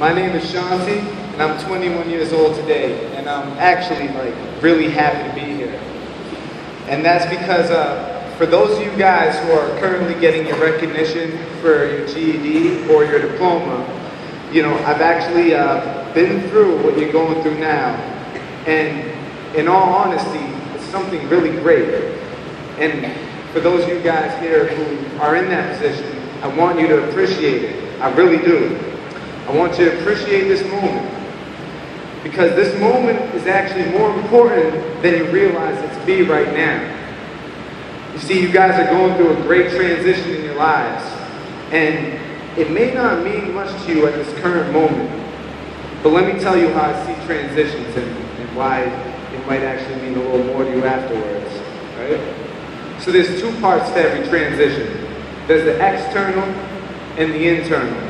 My name is Shanti, and I'm 21 years old today, and I'm actually really happy to be here. And that's because for those of you guys who are currently getting your recognition for your GED or your diploma, I've actually been through what you're going through now, and in all honesty, it's something really great. And for those of you guys here who are in that position, I want you to appreciate it. I really do. I want you to appreciate this moment, because this moment is actually more important than you realize it to be right now. You see, you guys are going through a great transition in your lives, and it may not mean much to you at this current moment, but let me tell you how I see transitions and why it might actually mean a little more to you afterwards, right? So there's two parts to every transition. There's the external and the internal.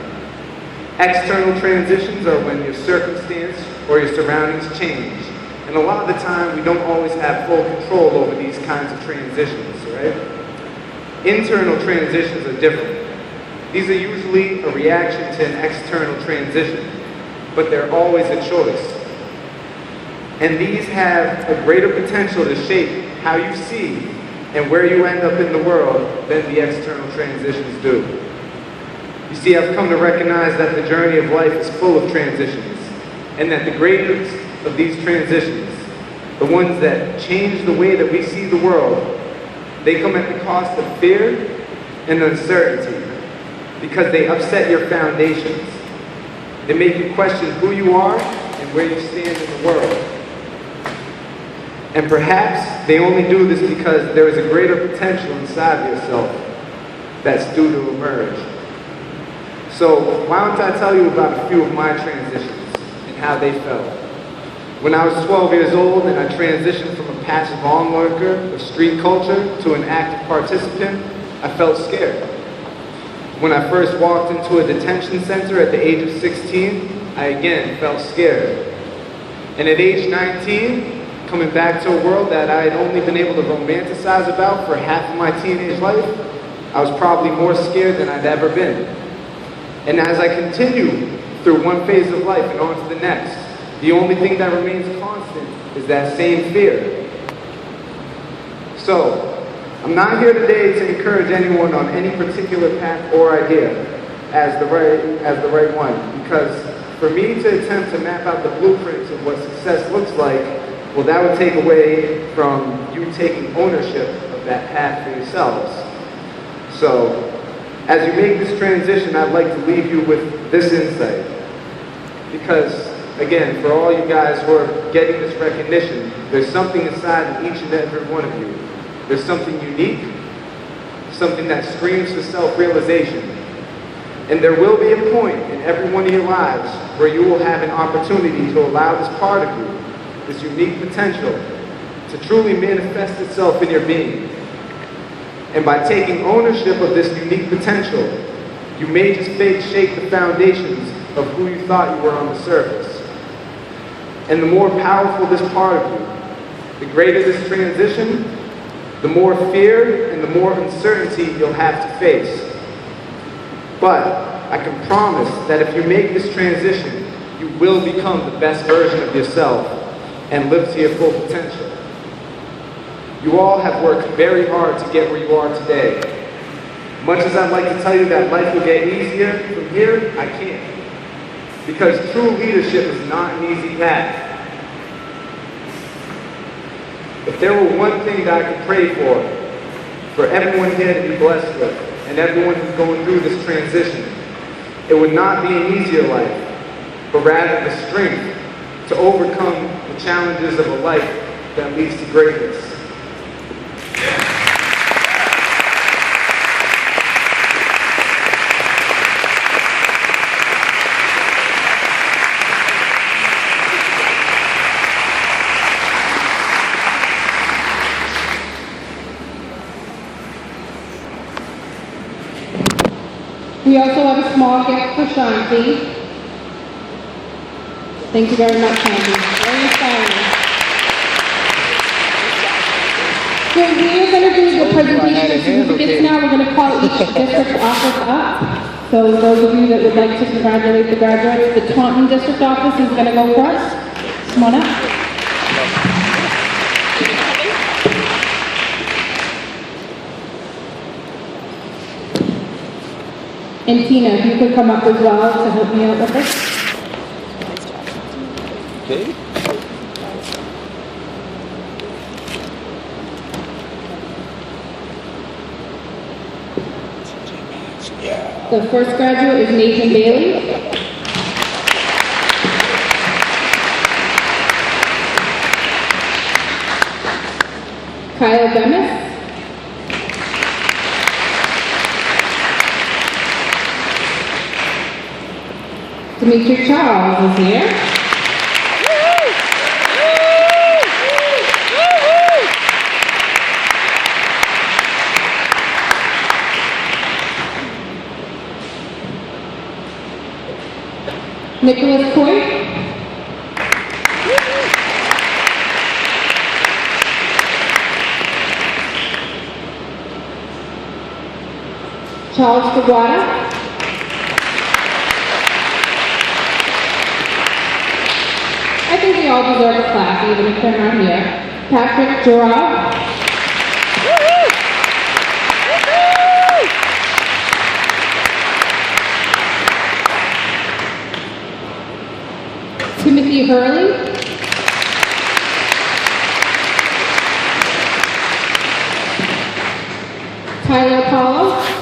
External transitions are when your circumstance or your surroundings change. And a lot of the time, we don't always have full control over these kinds of transitions, right? Internal transitions are different. These are usually a reaction to an external transition, but they're always a choice. And these have a greater potential to shape how you see and where you end up in the world than the external transitions do. You see, I've come to recognize that the journey of life is full of transitions, and that the greatest of these transitions, the ones that change the way that we see the world, they come at the cost of fear and uncertainty, because they upset your foundations. They make you question who you are and where you stand in the world. And perhaps they only do this because there is a greater potential inside of yourself that's due to emerge. So why don't I tell you about a few of my transitions and how they felt. When I was 12 years old and I transitioned from a passive onlooker of street culture to an active participant, I felt scared. When I first walked into a detention center at the age of 16, I again felt scared. And at age 19, coming back to a world that I had only been able to romanticize about for half of my teenage life, I was probably more scared than I'd ever been. And as I continue through one phase of life and on to the next, the only thing that remains constant is that same fear. So, I'm not here today to encourage anyone on any particular path or idea as the right one, because for me to attempt to map out the blueprints of what success looks like, well, that would take away from you taking ownership of that path for yourselves. So, as you make this transition, I'd like to leave you with this insight. Because, again, for all you guys who are getting this recognition, there's something inside of each and every one of you. There's something unique, something that screams for self-realization. And there will be a point in every one of your lives where you will have an opportunity to allow this part of you, this unique potential, to truly manifest itself in your being. And by taking ownership of this unique potential, you may just shake the foundations of who you thought you were on the surface. And the more powerful this part of you, the greater this transition, the more fear and the more uncertainty you'll have to face. But I can promise that if you make this transition, you will become the best version of yourself and live to your full potential. You all have worked very hard to get where you are today. Much as I'd like to tell you that life will get easier from here, I can't. Because true leadership is not an easy path. If there were one thing that I could pray for everyone here to be blessed with, and everyone who's going through this transition, it would not be an easier life, but rather the strength to overcome the challenges of a life that leads to greatness. We also have a small gift for Shanti. Thank you very much, Shanti. Very inspiring. So we are going to do the presentation of certificates now. We're going to call each district office up. So those of you that would like to congratulate the graduates, the Taunton District Office is going to go first. Come on up. And Tina, if you could come up as well to help me out with this. Okay. The first graduate is Nathan Bailey. Kyle Bemis. Dimitri Charles is here. Nicholas Coy. Charles Faguada. I think they all deserve a clap, even if they're not here. Patrick Gerard. Timothy Hurley. Tyler Paulo.